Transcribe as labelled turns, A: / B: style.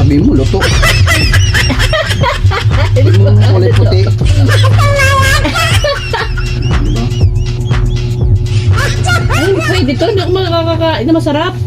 A: Sabi mo, luto. Sabi mo, kulay puti.
B: Ay, pwede to. Hindi ako makakakain na masarap.